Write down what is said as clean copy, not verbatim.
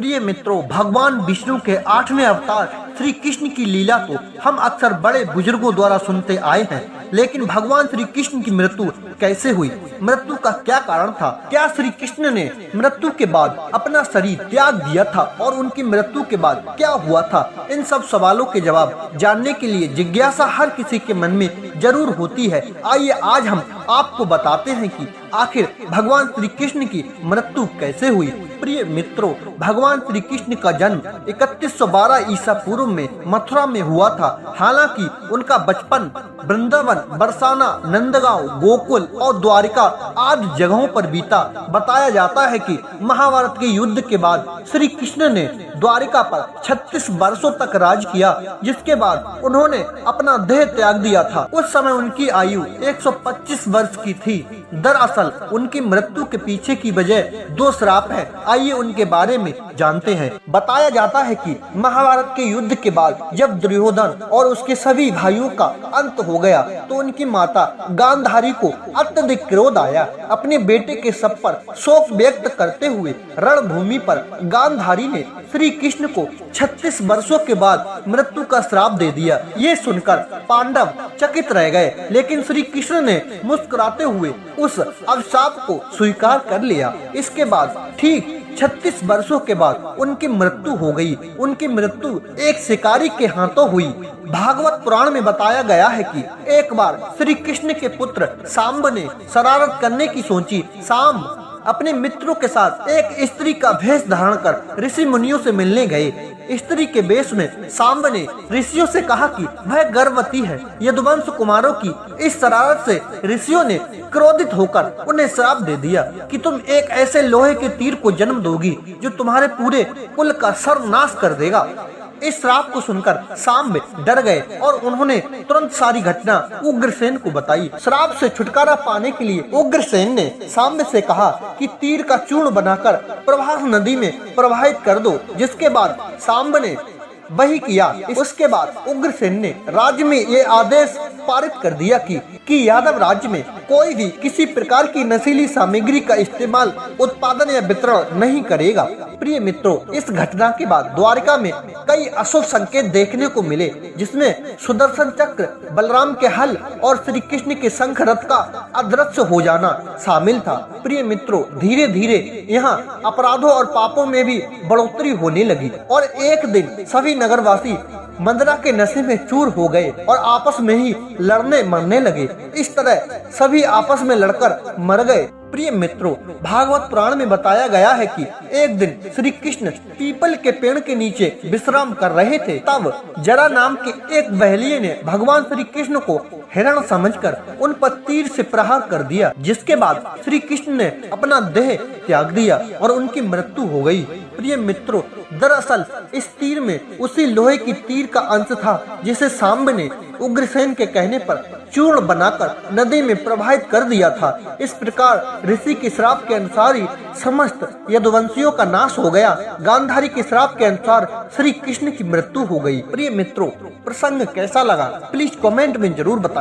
प्रिय मित्रों, भगवान विष्णु के 8वें अवतार श्री कृष्ण की लीला तो हम अक्सर बड़े बुजुर्गों द्वारा सुनते आए हैं, लेकिन भगवान श्री कृष्ण की मृत्यु कैसे हुई, मृत्यु का क्या कारण था, क्या श्री कृष्ण ने मृत्यु के बाद अपना शरीर त्याग दिया था और उनकी मृत्यु के बाद क्या हुआ था, इन सब सवालों के जवाब जानने के लिए जिज्ञासा हर किसी के मन में जरूर होती है। आइए आज हम आपको बताते हैं कि आखिर भगवान श्री कृष्ण की मृत्यु कैसे हुई। प्रिय मित्रों, भगवान श्री कृष्ण का जन्म 3112 ईसा पूर्व में मथुरा में हुआ था। हालांकि उनका बचपन वृंदावन, बरसाना, नंदगांव, गोकुल और द्वारिका आदि जगहों पर बीता। बताया जाता है कि महाभारत के युद्ध के बाद श्री कृष्ण ने द्वारिका पर 36 वर्षों तक राज किया, जिसके बाद उन्होंने अपना देह त्याग दिया था। उस समय उनकी आयु 125 वर्ष की थी। दरअसल उनकी मृत्यु के पीछे की वजह 2 श्राप है। आइए उनके बारे में जानते हैं। बताया जाता है कि महाभारत के युद्ध के बाद जब दुर्योधन और उसके सभी भाइयों का अंत हो गया तो उनकी माता गांधारी को अत्यधिक क्रोध आया। अपने बेटे के शव पर शोक व्यक्त करते हुए रणभूमि पर गांधारी ने श्री कृष्ण को 36 वर्षों के बाद मृत्यु का श्राप दे दिया। ये सुनकर पांडव चकित रह गए, लेकिन श्री कृष्ण ने मुस्कुराते हुए उस अभिशाप को स्वीकार कर लिया। इसके बाद ठीक 36 वर्षों के बाद उनकी मृत्यु हो गई। उनकी मृत्यु एक शिकारी के हाथों हुई। भागवत पुराण में बताया गया है कि एक बार श्री कृष्ण के पुत्र सांब ने शरारत करने की सोची। सांब अपने मित्रों के साथ एक स्त्री का भेष धारण कर ऋषि मुनियों से मिलने गए। स्त्री के वेश में सांब ने ऋषियों से कहा कि वह गर्भवती है। यदुवंश कुमारों की इस शरारत से ऋषियों ने क्रोधित होकर उन्हें श्राप दे दिया कि तुम एक ऐसे लोहे के तीर को जन्म दोगी जो तुम्हारे पूरे कुल का सर्वनाश कर देगा। इस श्राप को सुनकर सांब डर गए और उन्होंने तुरंत सारी घटना उग्रसेन को बताई। श्राप से छुटकारा पाने के लिए उग्रसेन ने सांब से कहा कि तीर का चूर्ण बनाकर प्रवाह नदी में प्रवाहित कर दो, जिसके बाद सांब ने वही किया। उसके बाद उग्रसेन ने राज्य में ये आदेश पारित कर दिया कि यादव राज्य में कोई भी किसी प्रकार की नशीली सामग्री का इस्तेमाल, उत्पादन या वितरण नहीं करेगा। प्रिय मित्रों, इस घटना के बाद द्वारिका में कई अशुभ संकेत देखने को मिले, जिसमें सुदर्शन चक्र, बलराम के हल और श्री कृष्ण के शंख रथ का अदृश्य हो जाना शामिल था। प्रिय मित्रों, धीरे धीरे यहाँ अपराधों और पापों में भी बढ़ोतरी होने लगी और एक दिन सभी नगरवासी मंदरा के नशे में चूर हो गए और आपस में ही लड़ने मरने लगे। इस तरह सभी आपस में लड़कर मर गए। प्रिय मित्रों, भागवत पुराण में बताया गया है कि एक दिन श्री कृष्ण पीपल के पेड़ के नीचे विश्राम कर रहे थे। तब जरा नाम के एक बहलिये ने भगवान श्री कृष्ण को हिरण समझकर उन पर तीर से प्रहार कर दिया, जिसके बाद श्री कृष्ण ने अपना देह त्याग दिया और उनकी मृत्यु हो गई। प्रिय मित्रों, दरअसल इस तीर में उसी लोहे की तीर का अंश था जिसे सांब ने उग्रसेन के कहने पर चूर्ण बनाकर नदी में प्रवाहित कर दिया था। इस प्रकार ऋषि के श्राप के अनुसार ही समस्त यदुवंशियों का नाश हो गया। गांधारी के श्राप के अनुसार श्री कृष्ण की मृत्यु हो गई। प्रिय मित्रों, प्रसंग कैसा लगा प्लीज कमेंट में जरूर बताएं।